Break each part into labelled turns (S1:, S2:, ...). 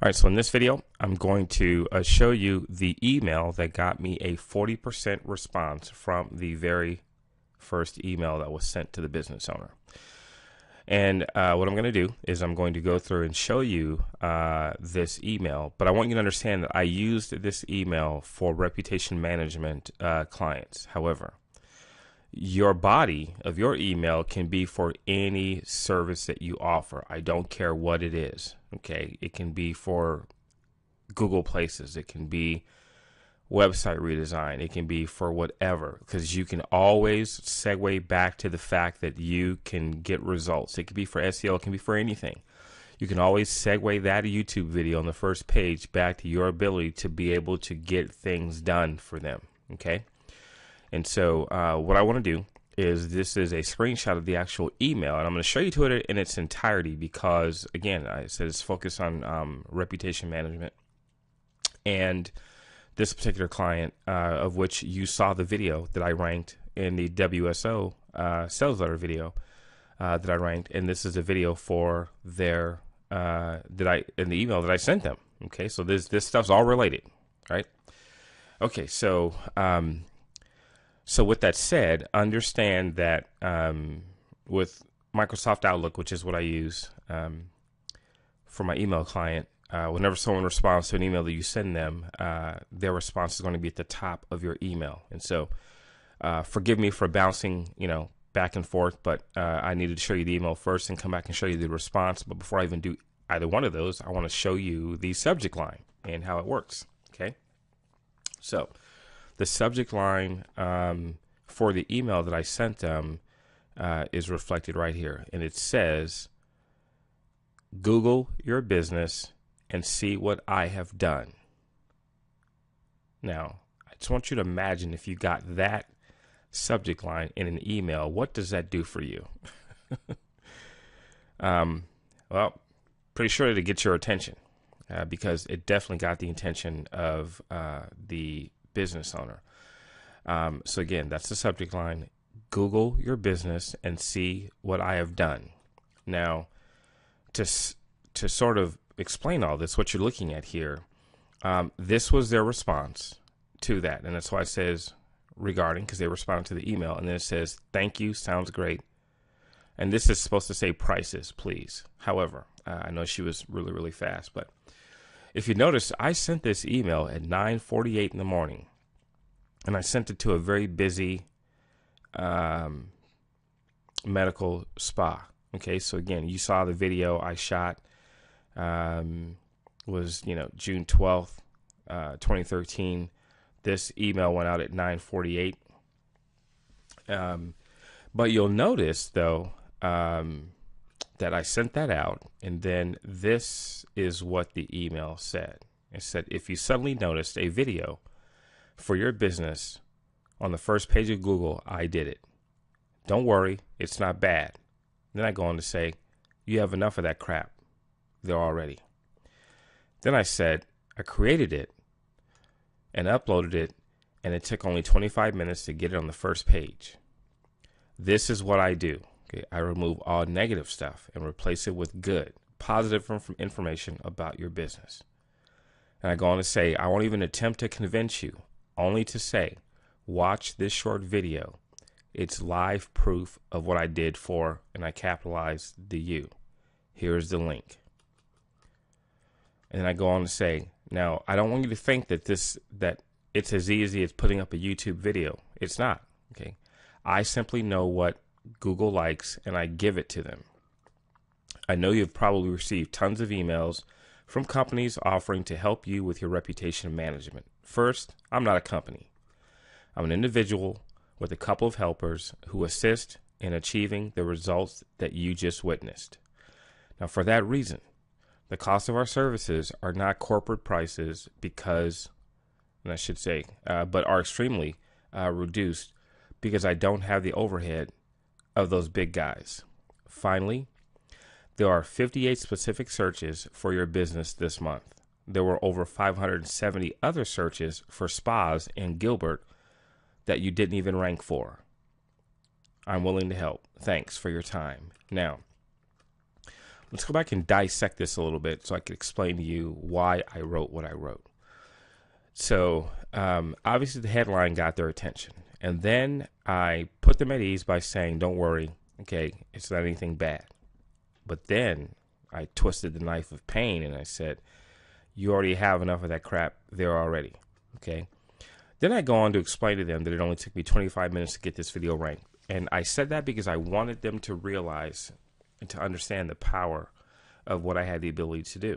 S1: All right, so in this video, I'm going to show you the email that got me a 40% response from the very first email that was sent to the business owner. And what I'm going to do is I'm going to go through and show you this email, but I want you to understand that I used this email for reputation management clients. However, your body of your email can be for any service that you offer. I don't care what it is. Okay, it can be for Google Places, it can be website redesign, it can be for whatever, because you can always segue back to the fact that you can get results. It can be for SEO, it can be for anything. You can always segue that YouTube video on the first page back to your ability to be able to get things done for them. Okay, and so what I want to do is this is a screenshot of the actual email, and I'm going to show you to it in its entirety because, again, I said it's focused on reputation management. And this particular client, of which you saw the video that I ranked in the WSO sales letter video that I ranked, and this is a video for their in the email that I sent them. Okay, so this stuff's all related, right? Okay, so so with that said, understand that with Microsoft Outlook, which is what I use for my email client, whenever someone responds to an email that you send them, their response is going to be at the top of your email. And so forgive me for bouncing, back and forth, but I needed to show you the email first and come back and show you the response. But before I even do either one of those, I want to show you the subject line and how it works. Okay, so the subject line for the email that I sent them is reflected right here. And it says, Google your business and see what I have done. Now, I just want you to imagine if you got that subject line in an email, what does that do for you? Well, pretty sure to get your attention because it definitely got the attention of the business owner. So again, that's the subject line. Google your business and see what I have done. Now, to sort of explain all this, what you're looking at here, this was their response to that. And that's why it says regarding, because they responded to the email. And then it says, thank you, sounds great. And this is supposed to say prices, please. However, I know she was really, really fast, but if you notice, I sent this email at 9:48 in the morning, and I sent it to a very busy medical spa. Okay, so again, you saw the video I shot was June 12th, 2013. This email went out at 9:48. But you'll notice though that I sent that out, and then this is what the email said. It said, if you suddenly noticed a video for your business on the first page of Google, I did it. Don't worry, it's not bad. Then I go on to say, you have enough of that crap there already. Then I said, I created it and uploaded it, and it took only 25 minutes to get it on the first page. This is what I do. Okay, I remove all negative stuff and replace it with good, positive information about your business. And I go on to say, I won't even attempt to convince you, only to say, watch this short video. It's live proof of what I did for, and I capitalized the you. Here's the link. And I go on to say, now, I don't want you to think that it's as easy as putting up a YouTube video. It's not. Okay, I simply know what Google likes, and I give it to them. I know you've probably received tons of emails from companies offering to help you with your reputation management. First, I'm not a company. I'm an individual with a couple of helpers who assist in achieving the results that you just witnessed. Now, for that reason, the cost of our services are not corporate prices because, and I should say, but are extremely reduced because I don't have the overhead of those big guys. Finally, there are 58 specific searches for your business this month. There were over 570 other searches for spas in Gilbert that you didn't even rank for. I'm willing to help. Thanks for your time. Now, let's go back and dissect this a little bit so I can explain to you why I wrote what I wrote. So obviously the headline got their attention. And then I put them at ease by saying, don't worry, okay, it's not anything bad. But then I twisted the knife of pain and I said, you already have enough of that crap there already, okay? Then I go on to explain to them that it only took me 25 minutes to get this video ranked. And I said that because I wanted them to realize and to understand the power of what I had the ability to do,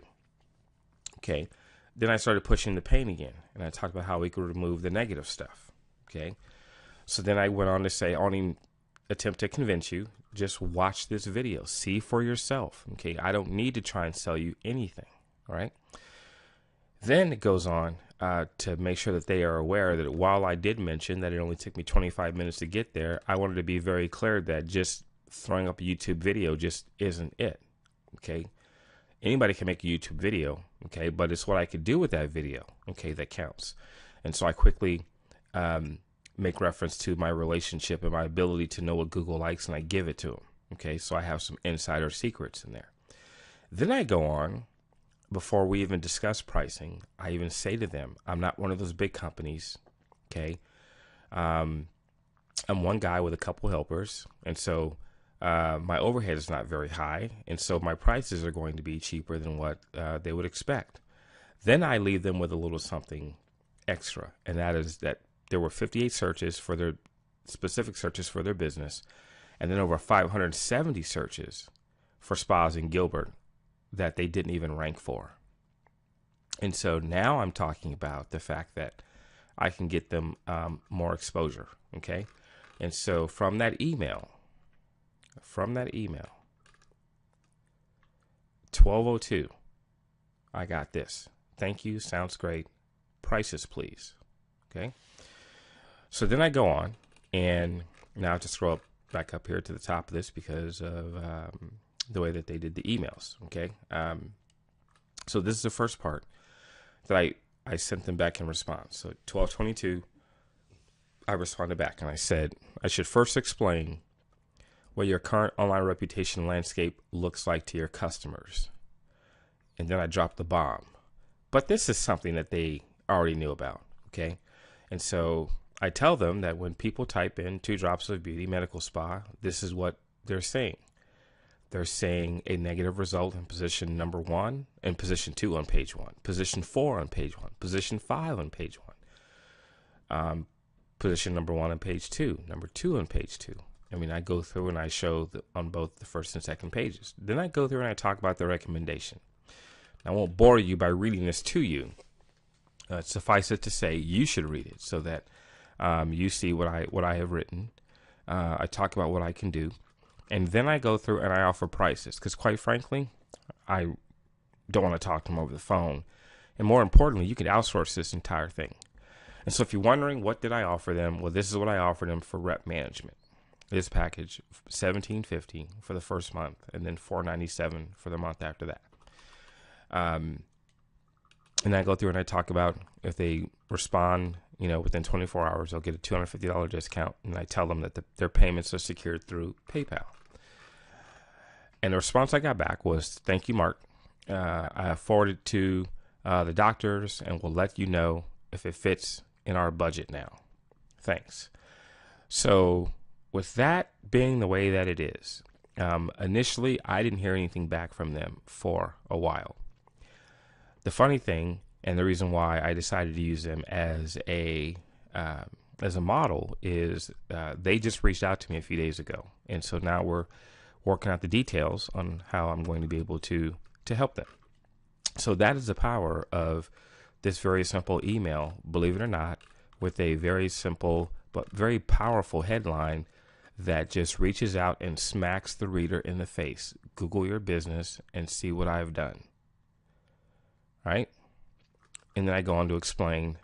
S1: okay? Then I started pushing the pain again, and I talked about how we could remove the negative stuff, okay? So then I went on to say, I don't even attempt to convince you. Just watch this video. See for yourself, okay? I don't need to try and sell you anything, all right? Then it goes on to make sure that they are aware that while I did mention that it only took me 25 minutes to get there, I wanted to be very clear that just throwing up a YouTube video just isn't it, okay? Anybody can make a YouTube video, okay, but it's what I could do with that video, okay, that counts. And so I quickly make reference to my relationship and my ability to know what Google likes, and I give it to them, okay? So I have some insider secrets in there. Then I go on, before we even discuss pricing, I even say to them, I'm not one of those big companies, okay? I'm one guy with a couple helpers, and so my overhead is not very high, and so my prices are going to be cheaper than what they would expect. Then I leave them with a little something extra, and that is that there were 58 searches for their specific searches for their business, and then over 570 searches for spas in Gilbert that they didn't even rank for. And so now I'm talking about the fact that I can get them more exposure, okay? And so from that email, 12:02, I got this. Thank you, sounds great. Prices, please. Okay. So then I go on, and now I have to scroll back up here to the top of this because of the way that they did the emails. Okay. So this is the first part that I sent them back in response. So 12:22, I responded back and I said, I should first explain what your current online reputation landscape looks like to your customers. And then I dropped the bomb. But this is something that they already knew about, okay? And so I tell them that when people type in 2 Drops of Beauty Medical Spa, this is what they're saying. They're saying a negative result in position number 1 and position 2 on page 1, position 4 on page 1, position 5 on page 1, position number 1 on page 2, number 2 on page 2. I mean, I go through and I show on both the first and second pages. Then I go through and I talk about the recommendation. I won't bore you by reading this to you. Suffice it to say, you should read it so that you see what I have written. I talk about what I can do. And then I go through and I offer prices because, quite frankly, I don't want to talk to them over the phone. And more importantly, you can outsource this entire thing. And so if you're wondering what did I offer them, well, this is what I offered them for rep management. This package, $17.50 for the first month, and then $4.97 for the month after that. And I go through and I talk about if they respond, within 24 hours, they'll get a $250 discount. And I tell them that their payments are secured through PayPal. And the response I got back was, "Thank you, Mark. I have forwarded to the doctors, and we'll let you know if it fits in our budget now. Thanks." So with that being the way that it is, initially I didn't hear anything back from them for a while. The funny thing, and the reason why I decided to use them as a model, is they just reached out to me a few days ago, and so now we're working out the details on how I'm going to be able to help them. So that is the power of this very simple email, believe it or not, with a very simple but very powerful headline that just reaches out and smacks the reader in the face. Google your business and see what I've done. Right? And then I go on to explain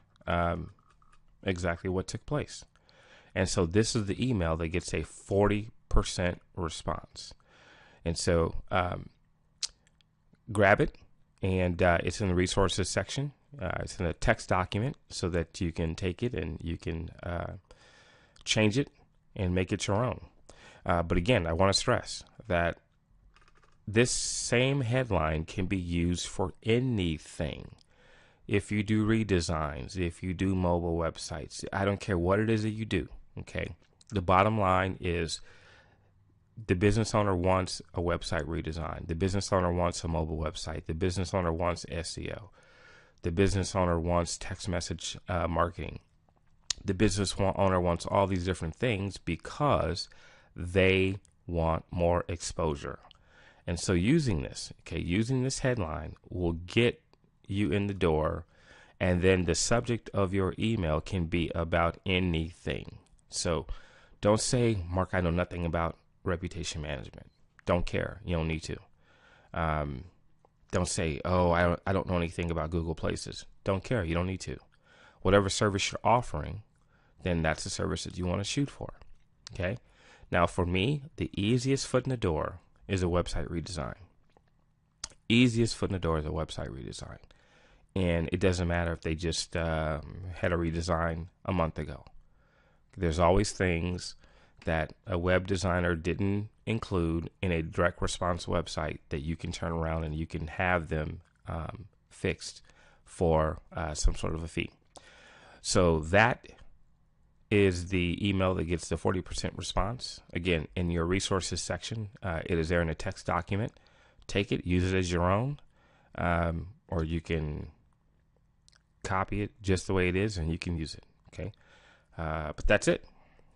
S1: exactly what took place. And so this is the email that gets a 40% response. And so grab it, and it's in the resources section. It's in a text document so that you can take it and you can change it and make it your own. But again, I want to stress that this same headline can be used for anything. If you do redesigns, if you do mobile websites, I don't care what it is that you do, okay? The bottom line is the business owner wants a website redesign. The business owner wants a mobile website. The business owner wants SEO. The business owner wants text message marketing. The business owner wants all these different things because they want more exposure. And so using this headline will get you in the door, and then the subject of your email can be about anything. So don't say, Mark, I know nothing about reputation management. Don't care. You don't need to. Don't say, oh, I don't know anything about Google Places. Don't care. You don't need to. Whatever service you're offering, then that's the service that you want to shoot for. Okay? Now, for me, the easiest foot in the door is a website redesign. Easiest foot in the door is a website redesign. And it doesn't matter if they just had a redesign a month ago. There's always things that a web designer didn't include in a direct response website that you can turn around and you can have them fixed for some sort of a fee. So that is the email that gets the 40% response. Again, in your resources section, it is there in a text document. Take it, use it as your own, or you can copy it just the way it is and you can use it. Okay, but that's it.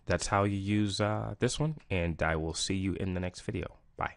S1: That's how you use this one, and I will see you in the next video. Bye.